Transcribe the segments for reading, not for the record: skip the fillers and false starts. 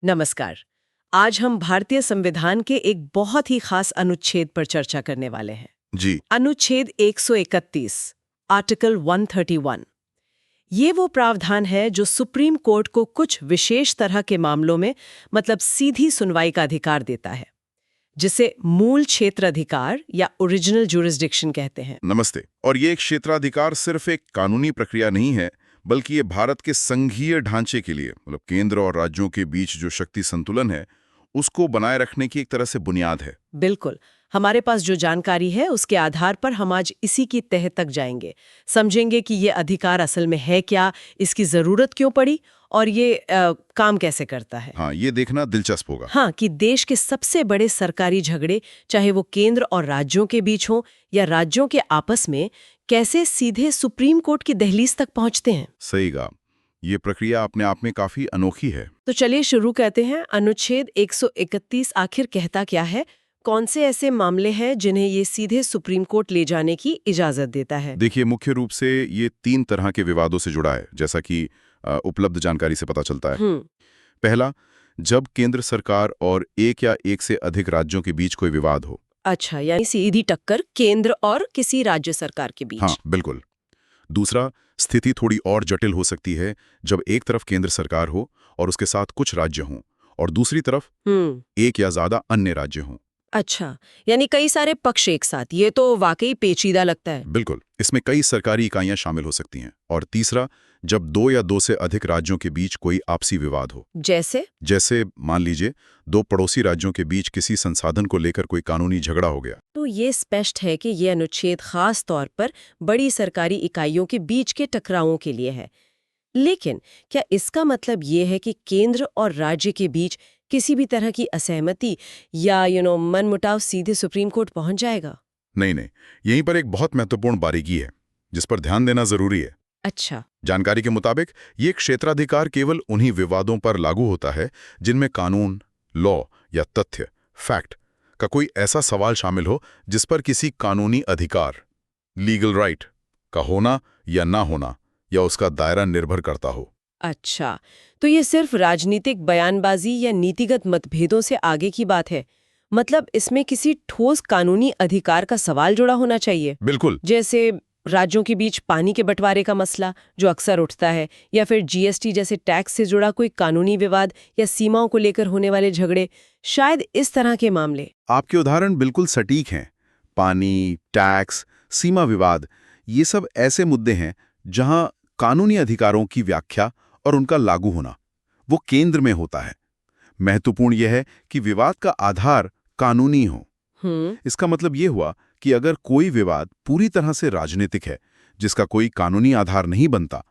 नमस्कार। आज हम भारतीय संविधान के एक बहुत ही खास अनुच्छेद पर चर्चा करने वाले हैं। जी। अनुच्छेद 131, आर्टिकल 131। ये वो प्रावधान है जो सुप्रीम कोर्ट को कुछ विशेष तरह के मामलों में मतलब सीधी सुनवाई का अधिकार देता है, जिसे मूल क्षेत्र अधिकार या ओरिजिनल जुरिस्डिक्शन कहते हैं। नमस्ते। और ये एक क्षेत्राधिकार सिर्फ एक कानूनी प्रक्रिया नहीं है, बल्कि ये भारत के संघीय ढांचे के लिए मतलब केंद्र और राज्यों के बीच जो शक्ति संतुलन है उसको बनाए रखने की एक तरह से बुनियाद है। बिल्कुल। हमारे पास जो जानकारी है उसके आधार पर हम आज इसी की तह तक जाएंगे, समझेंगे कि ये अधिकार असल में है क्या, इसकी जरूरत क्यों पड़ी और ये काम कैसे करता है। हाँ, ये देखना दिलचस्प होगा। हाँ, कि देश के सबसे बड़े सरकारी झगड़े, चाहे वो केंद्र और राज्यों के बीच हो या राज्यों के आपस में, कैसे सीधे सुप्रीम कोर्ट की दहलीज तक पहुंचते हैं। सही कहा। ये प्रक्रिया अपने आप में काफी अनोखी है। तो चलिए शुरू करते हैं। अनुच्छेद 131 आखिर कहता क्या है? कौन से ऐसे मामले हैं जिन्हें ये सीधे सुप्रीम कोर्ट ले जाने की इजाजत देता है? देखिए, मुख्य रूप से ये 3 तरह के विवादों से जुड़ा है, जैसा कि उपलब्ध जानकारी से पता चलता है। पहला, जब केंद्र सरकार और एक या एक से अधिक राज्यों के बीच कोई विवाद हो। अच्छा, यानी सीधी टक्कर केंद्र और किसी राज्य सरकार के बीच। हाँ, बिल्कुल। दूसरा, स्थिति थोड़ी और जटिल हो सकती है जब एक तरफ केंद्र सरकार हो और उसके साथ कुछ राज्य हों और दूसरी तरफ एक या ज्यादा अन्य राज्य हों। अच्छा, यानी कई सारे पक्ष एक साथ। ये तो वाकई पेचीदा लगता है। बिल्कुल, इसमें कई सरकारी इकाइयां शामिल हो सकती हैं। और तीसरा, जब 2 या 2 से अधिक राज्यों के बीच कोई आपसी विवाद हो। जैसे मान लीजिए 2 पड़ोसी राज्यों के बीच किसी संसाधन को लेकर कोई कानूनी झगड़ा हो गया। तो ये स्पष्ट है कि ये अनुच्छेद खास तौर पर बड़ी सरकारी इकाइयों के बीच के टकरावों के लिए है। लेकिन क्या इसका मतलब ये है कि केंद्र और राज्य के बीच किसी भी तरह की असहमति या मनमुटाव सीधे सुप्रीम कोर्ट पहुंच जाएगा? नहीं नहीं, यहीं पर एक बहुत महत्वपूर्ण बारीकी है जिस पर ध्यान देना जरूरी है। अच्छा। जानकारी के मुताबिक ये क्षेत्राधिकार केवल उन्हीं विवादों पर लागू होता है जिनमें कानून, लॉ या तथ्य, फैक्ट का कोई ऐसा सवाल शामिल हो जिस पर किसी कानूनी अधिकार, लीगल राइट का होना या ना होना या उसका दायरा निर्भर करता हो। अच्छा, तो ये सिर्फ राजनीतिक बयानबाजी या नीतिगत मतभेदों से आगे की बात है। मतलब इसमें किसी ठोस कानूनी अधिकार का सवाल जुड़ा होना चाहिए। बिल्कुल। जैसे राज्यों के बीच पानी के बंटवारे का मसला जो अक्सर उठता है, या फिर जीएसटी जैसे टैक्स से जुड़ा कोई कानूनी विवाद या सीमाओं को लेकर होने वाले झगड़े, शायद इस तरह के मामले। आपके उदाहरण बिल्कुल सटीक हैं। पानी, टैक्स, सीमा विवाद, ये सब ऐसे मुद्दे हैं जहां कानूनी अधिकारों की व्याख्या और उनका लागू होना वो केंद्र में होता है। महत्वपूर्ण यह है कि विवाद का आधार कानूनी हो। इसका मतलब ये हुआ कि अगर कोई विवाद पूरी तरह से राजनीतिक है जिसका कोई कानूनी आधार नहीं बनता,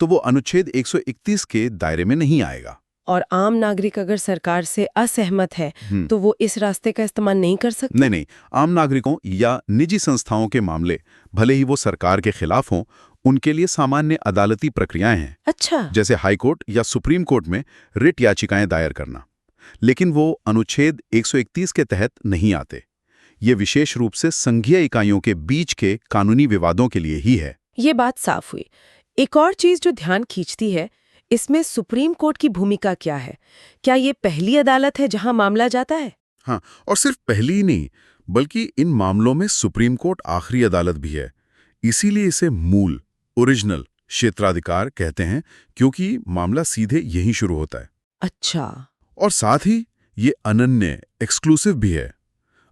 तो वो अनुच्छेद 131 के दायरे में नहीं आएगा। और आम नागरिक अगर सरकार से असहमत है तो वो इस रास्ते का इस्तेमाल नहीं कर सकते? नहीं, आम नागरिकों या निजी संस्थाओं के मामले, भले ही वो सरकार के खिलाफ हों, उनके लिए सामान्य अदालती प्रक्रियाएं हैं। अच्छा। जैसे हाई कोर्ट या सुप्रीम कोर्ट में रिट याचिकाएं दायर करना। लेकिन वो अनुच्छेद 131 के तहत नहीं आते। ये विशेष रूप से संघीय इकाइयों के बीच के कानूनी विवादों के लिए ही है। ये बात साफ हुई। एक और चीज जो ध्यान खींचती है, इसमें सुप्रीम कोर्ट की भूमिका क्या है? क्या ये पहली अदालत है जहां मामला जाता है? हाँ, और सिर्फ पहली ही नहीं, बल्कि इन मामलों में सुप्रीम कोर्ट आखिरी अदालत भी है। इसीलिए इसे मूल, ओरिजिनल क्षेत्राधिकार कहते हैं, क्योंकि मामला सीधे यहीं शुरू होता है। अच्छा। और साथ ही ये अनन्य, एक्सक्लूसिव भी है।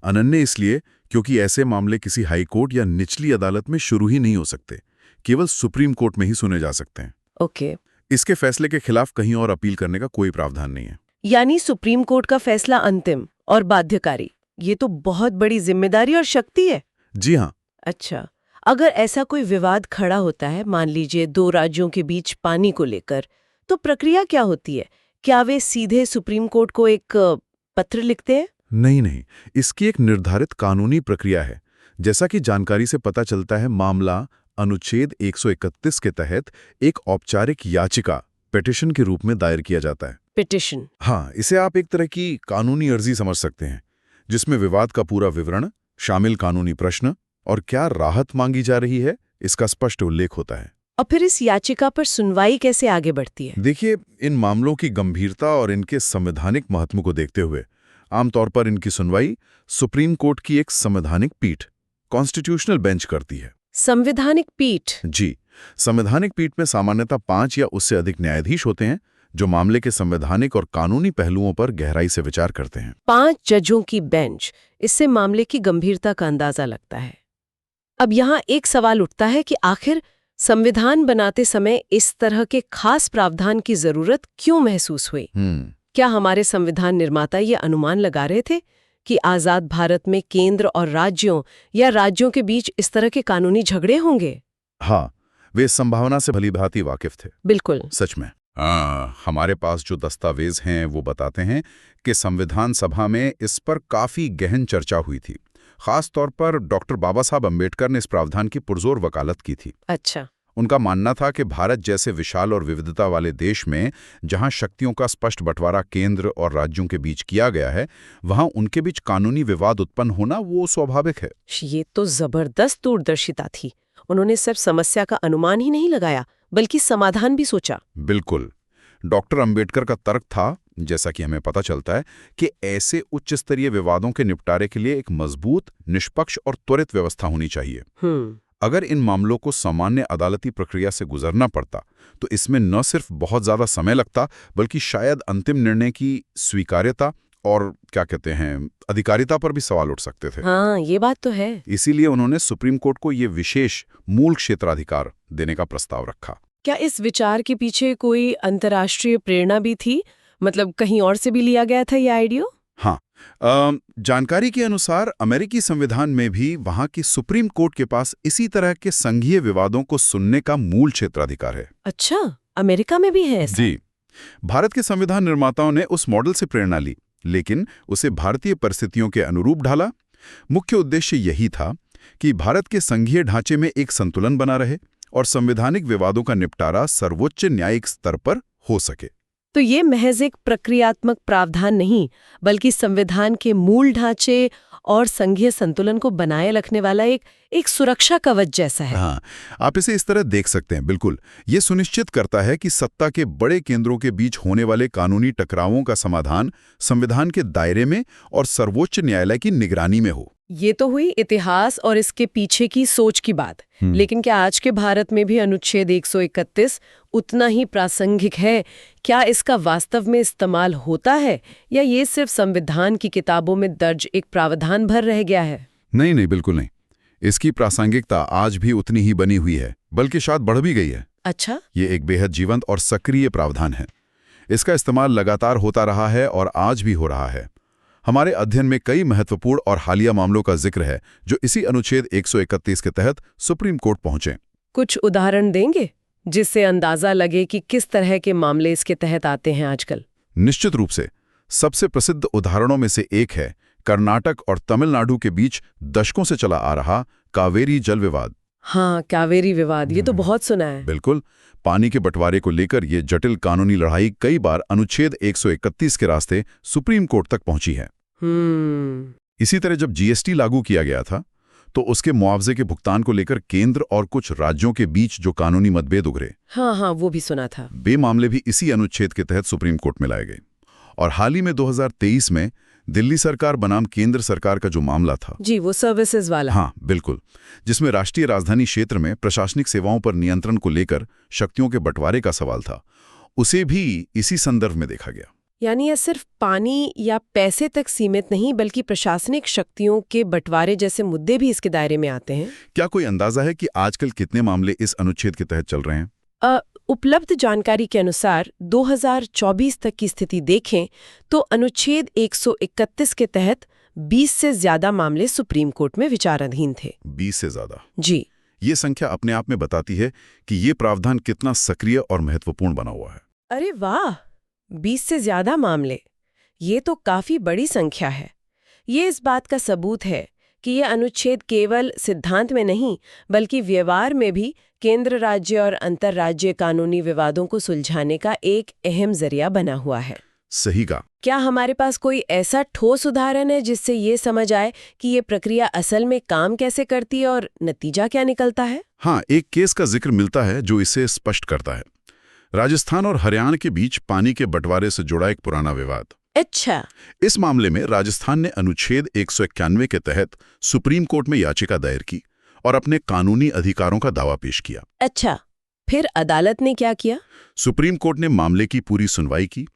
अनन्य इसलिए क्योंकि ऐसे मामले किसी हाई कोर्ट या निचली अदालत में शुरू ही नहीं हो सकते, केवल सुप्रीम कोर्ट में ही सुने जा सकते हैं। ओके। इसके फैसले के खिलाफ कहीं और अपील करने का कोई प्रावधान नहीं है। यानी सुप्रीम कोर्ट का फैसला अंतिम और बाध्यकारी। ये तो बहुत बड़ी जिम्मेदारी और शक्ति है। जी हाँ। अच्छा, अगर ऐसा कोई विवाद खड़ा होता है, मान लीजिए 2 राज्यों के बीच पानी को लेकर, तो प्रक्रिया क्या होती है? क्या वे सीधे सुप्रीम कोर्ट को एक पत्र लिखते हैं? नहीं, इसकी एक निर्धारित कानूनी प्रक्रिया है। जैसा कि जानकारी से पता चलता है, मामला अनुच्छेद 131 के तहत एक औपचारिक याचिका, पिटीशन के रूप में दायर किया जाता है। पिटीशन? हाँ, इसे आप एक तरह की कानूनी अर्जी समझ सकते हैं, जिसमें विवाद का पूरा विवरण, शामिल कानूनी प्रश्न और क्या राहत मांगी जा रही है, इसका स्पष्ट उल्लेख होता है। और फिर इस याचिका पर सुनवाई कैसे आगे बढ़ती है? देखिए, इन मामलों की गंभीरता और इनके संवैधानिक महत्व को देखते हुए आमतौर पर इनकी सुनवाई सुप्रीम कोर्ट की एक संवैधानिक पीठ, कॉन्स्टिट्यूशनल बेंच करती है। संवैधानिक पीठ? जी, संवैधानिक पीठ में सामान्यतः 5 या उससे अधिक न्यायाधीश होते हैं जो मामले के संवैधानिक और कानूनी पहलुओं पर गहराई से विचार करते हैं। 5 जजों की बेंच, इससे मामले की गंभीरता का अंदाजा लगता है। अब यहाँ एक सवाल उठता है कि आखिर संविधान बनाते समय इस तरह के खास प्रावधान की जरूरत क्यों महसूस हुई? क्या हमारे संविधान निर्माता ये अनुमान लगा रहे थे कि आजाद भारत में केंद्र और राज्यों या राज्यों के बीच इस तरह के कानूनी झगड़े होंगे? हाँ, वे इस संभावना से भलीभांति वाकिफ थे। बिल्कुल। सच में। हमारे पास जो दस्तावेज हैं वो बताते हैं कि संविधान सभा में इस पर काफी गहन चर्चा हुई थी। खास तौर पर डॉक्टर बाबा साहब अम्बेडकर ने इस प्रावधान की पुरजोर वकालत की थी। अच्छा। उनका मानना था कि भारत जैसे विशाल और विविधता वाले देश में जहां शक्तियों का स्पष्ट बंटवारा केंद्र और राज्यों के बीच किया गया है, वहां उनके बीच कानूनी विवाद उत्पन्न होना वो स्वाभाविक है। ये तो जबरदस्त दूरदर्शिता थी। उन्होंने सिर्फ समस्या का अनुमान ही नहीं लगाया, बल्कि समाधान भी सोचा। बिल्कुल। डॉक्टर अंबेडकर का तर्क था, जैसा कि हमें पता चलता है, कि ऐसे उच्च स्तरीय विवादों के निपटारे के लिए एक मजबूत, निष्पक्ष और त्वरित व्यवस्था होनी चाहिए। अगर इन मामलों को सामान्य अदालती प्रक्रिया से गुजरना पड़ता तो इसमें न सिर्फ बहुत ज्यादा समय लगता, बल्कि शायद अंतिम निर्णय की स्वीकार्यता और अधिकारिता पर भी सवाल उठ सकते थे। हाँ, ये बात तो है। इसीलिए उन्होंने सुप्रीम कोर्ट को ये विशेष मूल क्षेत्राधिकार देने का प्रस्ताव रखा। क्या इस विचार के पीछे कोई अंतर्राष्ट्रीय प्रेरणा भी थी? मतलब कहीं और से भी लिया गया था ये आइडिया? हाँ, जानकारी के अनुसार अमेरिकी संविधान में भी वहां की सुप्रीम कोर्ट के पास इसी तरह के संघीय विवादों को सुनने का मूल क्षेत्राधिकार है। अच्छा, अमेरिका में भी है ऐसा? जी, भारत के संविधान निर्माताओं ने उस मॉडल से प्रेरणा ली, लेकिन उसे भारतीय परिस्थितियों के अनुरूप ढाला। मुख्य उद्देश्य यही था कि भारत के संघीय ढांचे में एक संतुलन बना रहे और संवैधानिक विवादों का निपटारा सर्वोच्च न्यायिक स्तर पर हो सके। तो ये महज एक प्रक्रियात्मक प्रावधान नहीं, बल्कि संविधान के मूल ढांचे और संघीय संतुलन को बनाए रखने वाला एक सुरक्षा कवच जैसा है। हाँ, आप इसे इस तरह देख सकते हैं। बिल्कुल, ये सुनिश्चित करता है कि सत्ता के बड़े केंद्रों के बीच होने वाले कानूनी टकरावों का समाधान संविधान के दायरे में और सर्वोच्च न्यायालय की निगरानी में हो। ये तो हुई इतिहास और इसके पीछे की सोच की बात, लेकिन क्या आज के भारत में भी अनुच्छेद 131 उतना ही प्रासंगिक है? क्या इसका वास्तव में इस्तेमाल होता है, या ये सिर्फ संविधान की किताबों में दर्ज एक प्रावधान भर रह गया है? नहीं, बिल्कुल नहीं। इसकी प्रासंगिकता आज भी उतनी ही बनी हुई है, बल्कि शायद बढ़ भी गई है। अच्छा। ये एक बेहद जीवंत और सक्रिय प्रावधान है। इसका इस्तेमाल लगातार होता रहा है और आज भी हो रहा है। हमारे अध्ययन में कई महत्वपूर्ण और हालिया मामलों का जिक्र है जो इसी अनुच्छेद 131 के तहत सुप्रीम कोर्ट पहुंचे। कुछ उदाहरण देंगे जिससे अंदाजा लगे कि किस तरह के मामले इसके तहत आते हैं आजकल? निश्चित रूप से। सबसे प्रसिद्ध उदाहरणों में से एक है कर्नाटक और तमिलनाडु के बीच दशकों से चला आ रहा कावेरी जल विवाद। हाँ, कावेरी विवाद, ये तो बहुत सुना है। बिल्कुल। पानी के बंटवारे को लेकर ये जटिल कानूनी लड़ाई कई बार अनुच्छेद 131 के रास्ते सुप्रीम कोर्ट तक पहुंची है। इसी तरह जब जीएसटी लागू किया गया था तो उसके मुआवजे के भुगतान को लेकर केंद्र और कुछ राज्यों के बीच जो कानूनी मतभेद उभरे, हाँ, वो भी सुना था। वे मामले भी इसी अनुच्छेद के तहत सुप्रीम कोर्ट में लाए गए। और हाल ही में 2023 में दिल्ली सरकार बनाम केंद्र सरकार का जो मामला था, जी, वो सर्विसेज वाला। हाँ, बिल्कुल, जिसमें राष्ट्रीय राजधानी क्षेत्र में प्रशासनिक सेवाओं पर नियंत्रण को लेकर शक्तियों के बंटवारे का सवाल था, उसे भी इसी संदर्भ में देखा गया। यानी यह सिर्फ पानी या पैसे तक सीमित नहीं, बल्कि प्रशासनिक शक्तियों के बंटवारे जैसे मुद्दे भी इसके दायरे में आते हैं। क्या कोई अंदाजा है कि आजकल कितने मामले इस अनुच्छेद के तहत चल रहे हैं? उपलब्ध जानकारी के अनुसार 2024 तक की स्थिति देखें तो अनुच्छेद 131 के तहत 20 से ज्यादा मामले सुप्रीम कोर्ट में विचाराधीन थे। 20 से ज्यादा? जी। ये संख्या अपने आप में बताती है कि ये प्रावधान कितना सक्रिय और महत्वपूर्ण बना हुआ है। अरे वाह, 20 से ज्यादा मामले, ये तो काफी बड़ी संख्या है। ये इस बात का सबूत है कि ये अनुच्छेद केवल सिद्धांत में नहीं, बल्कि व्यवहार में भी केंद्र राज्य और अंतर्राज्यीय कानूनी विवादों को सुलझाने का एक अहम जरिया बना हुआ है। सही कहा। क्या हमारे पास कोई ऐसा ठोस उदाहरण है जिससे ये समझ आए कि ये प्रक्रिया असल में काम कैसे करती है और नतीजा क्या निकलता है? हाँ, एक केस का जिक्र मिलता है जो इसे स्पष्ट करता है। राजस्थान और हरियाणा के बीच पानी के बंटवारे से जुड़ा एक पुराना विवाद। अच्छा। इस मामले में राजस्थान ने अनुच्छेद 191 के तहत सुप्रीम कोर्ट में याचिका दायर की और अपने कानूनी अधिकारों का दावा पेश किया। अच्छा, फिर अदालत ने क्या किया? सुप्रीम कोर्ट ने मामले की पूरी सुनवाई की।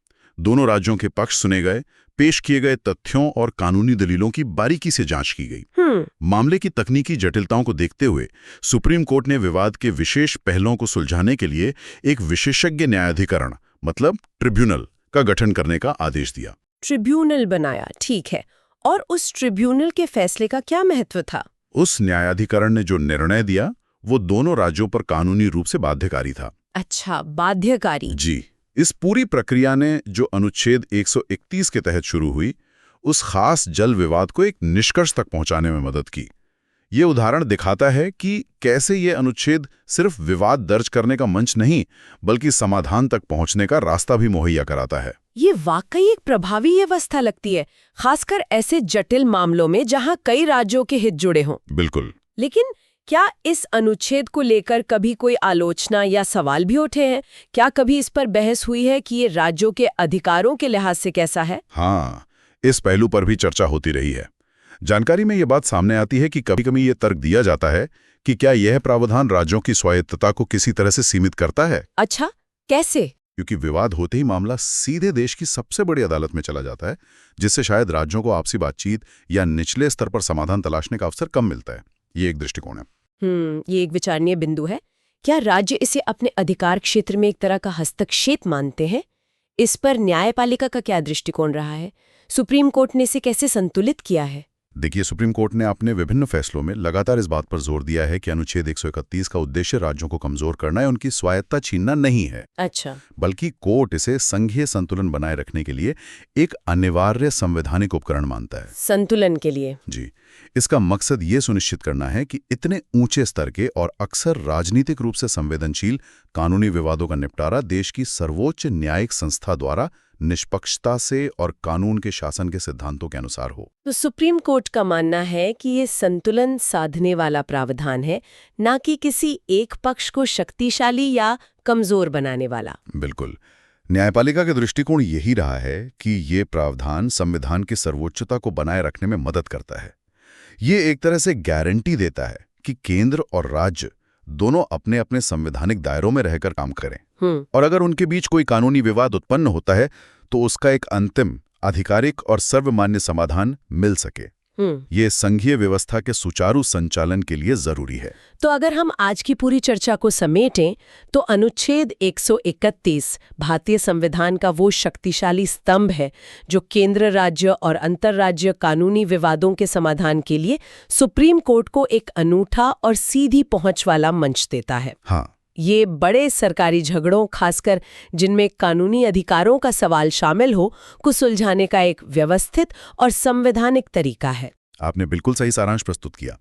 दोनों राज्यों के पक्ष सुने गए, पेश किए गए तथ्यों और कानूनी दलीलों की बारीकी से जांच की गई। मामले की तकनीकी जटिलताओं को देखते हुए सुप्रीम कोर्ट ने विवाद के विशेष पहलुओं को सुलझाने के लिए एक विशेषज्ञ न्यायाधिकरण मतलब ट्रिब्यूनल का गठन करने का आदेश दिया। ट्रिब्यूनल बनाया, ठीक है। और उस ट्रिब्यूनल के फैसले का क्या महत्व था? उस न्यायाधिकरण ने जो निर्णय दिया वो दोनों राज्यों पर कानूनी रूप से बाध्यकारी था। अच्छा, बाध्यकारी। जी, इस पूरी प्रक्रिया ने जो अनुच्छेद 131 के तहत शुरू हुई, उस खास जल विवाद को एक निष्कर्ष तक पहुंचाने में मदद की। ये उदाहरण दिखाता है कि कैसे ये अनुच्छेद सिर्फ विवाद दर्ज करने का मंच नहीं, बल्कि समाधान तक पहुंचने का रास्ता भी मुहैया कराता है। ये वाकई एक प्रभावी व्यवस्था लगती है, खासकर ऐसे जटिल मामलों में जहां कई राज्यों के हित जुड़े हों। बिल्कुल। लेकिन क्या इस अनुच्छेद को लेकर कभी कोई आलोचना या सवाल भी उठे हैं? क्या कभी इस पर बहस हुई है कि ये राज्यों के अधिकारों के लिहाज से कैसा है? हाँ, इस पहलू पर भी चर्चा होती रही है। जानकारी में ये बात सामने आती है कि कभी-कभी ये तर्क दिया जाता है कि क्या यह प्रावधान राज्यों की स्वायत्तता को किसी तरह से सीमित करता है। अच्छा, कैसे? क्योंकि विवाद होते ही मामला सीधे देश की सबसे बड़ी अदालत में चला जाता है, जिससे शायद राज्यों को आपसी बातचीत या निचले स्तर पर समाधान तलाशने का अवसर कम मिलता है। ये एक दृष्टिकोण है। ये एक विचारणीय बिंदु है। क्या राज्य इसे अपने अधिकार क्षेत्र में एक तरह का हस्तक्षेप मानते हैं? इस पर न्यायपालिका का क्या दृष्टिकोण रहा है? सुप्रीम कोर्ट ने इसे कैसे संतुलित किया है? देखिए, सुप्रीम कोर्ट ने अपने विभिन्न फैसलों में लगातार इस बात पर जोर दिया है कि अनुच्छेद 131 का उद्देश्य राज्यों को कमजोर करना है, उनकी स्वायत्तता छीनना नहीं है। अच्छा। बल्कि कोर्ट इसे संघीय संतुलन बनाए रखने के लिए एक अनिवार्य संवैधानिक उपकरण मानता है। संतुलन के लिए? जी, इसका मकसद ये सुनिश्चित करना है कि इतने ऊंचे स्तर के और अक्सर राजनीतिक रूप से संवेदनशील कानूनी विवादों का निपटारा देश की सर्वोच्च न्यायिक संस्था द्वारा निष्पक्षता से और कानून के शासन के सिद्धांतों के अनुसार हो। तो सुप्रीम कोर्ट का मानना है कि ये संतुलन साधने वाला प्रावधान है, ना कि किसी एक पक्ष को शक्तिशाली या कमजोर बनाने वाला। बिल्कुल। न्यायपालिका के दृष्टिकोण यही रहा है कि ये प्रावधान संविधान की सर्वोच्चता को बनाए रखने में मदद करता है। ये एक तरह से गारंटी देता है कि केंद्र और राज्य दोनों अपने अपने संवैधानिक दायरों में रहकर काम करें, और अगर उनके बीच कोई कानूनी विवाद उत्पन्न होता है तो उसका एक अंतिम, आधिकारिक और सर्वमान्य समाधान मिल सके। ये संघीय व्यवस्था के सुचारू संचालन के लिए जरूरी है। तो अगर हम आज की पूरी चर्चा को समेटें तो अनुच्छेद 131 भारतीय संविधान का वो शक्तिशाली स्तंभ है जो केंद्र, राज्य और अंतर्राज्य कानूनी विवादों के समाधान के लिए सुप्रीम कोर्ट को एक अनूठा और सीधी पहुंच वाला मंच देता है। हाँ, ये बड़े सरकारी झगड़ों, खासकर जिनमें कानूनी अधिकारों का सवाल शामिल हो, को सुलझाने का एक व्यवस्थित और संवैधानिक तरीका है। आपने बिल्कुल सही सारांश प्रस्तुत किया।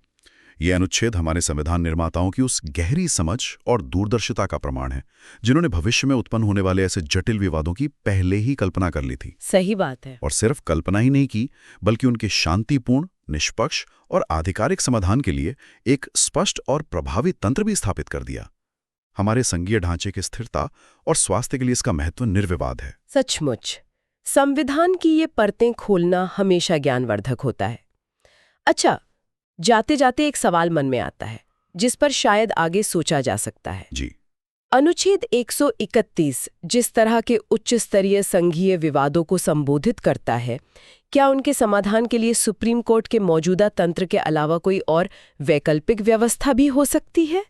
ये अनुच्छेद हमारे संविधान निर्माताओं की उस गहरी समझ और दूरदर्शिता का प्रमाण है जिन्होंने भविष्य में उत्पन्न होने वाले ऐसे जटिल विवादों की पहले ही कल्पना कर ली थी। सही बात है। और सिर्फ कल्पना ही नहीं की, बल्कि उनके शांतिपूर्ण, निष्पक्ष और आधिकारिक समाधान के लिए एक स्पष्ट और प्रभावी तंत्र भी स्थापित कर दिया। हमारे संघीय ढांचे की स्थिरता और स्वास्थ्य के लिए इसका महत्व निर्विवाद है। सचमुच संविधान की ये परतें खोलना हमेशा ज्ञानवर्धक होता है। अच्छा, जाते जाते एक सवाल मन में आता है जिस पर शायद आगे सोचा जा सकता है। जी। अनुच्छेद 131 जिस तरह के उच्च स्तरीय संघीय विवादों को संबोधित करता है, क्या उनके समाधान के लिए सुप्रीम कोर्ट के मौजूदा तंत्र के अलावा कोई और वैकल्पिक व्यवस्था भी हो सकती है?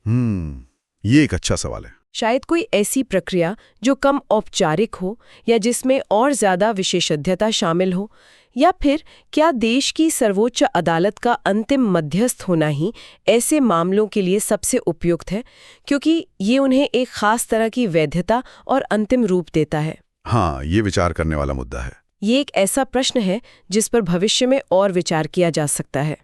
ये एक अच्छा सवाल है। शायद कोई ऐसी प्रक्रिया जो कम औपचारिक हो या जिसमें और ज्यादा विशेषज्ञता शामिल हो, या फिर क्या देश की सर्वोच्च अदालत का अंतिम मध्यस्थ होना ही ऐसे मामलों के लिए सबसे उपयुक्त है, क्योंकि ये उन्हें एक खास तरह की वैधता और अंतिम रूप देता है? हाँ, ये विचार करने वाला मुद्दा है। ये एक ऐसा प्रश्न है जिस पर भविष्य में और विचार किया जा सकता है।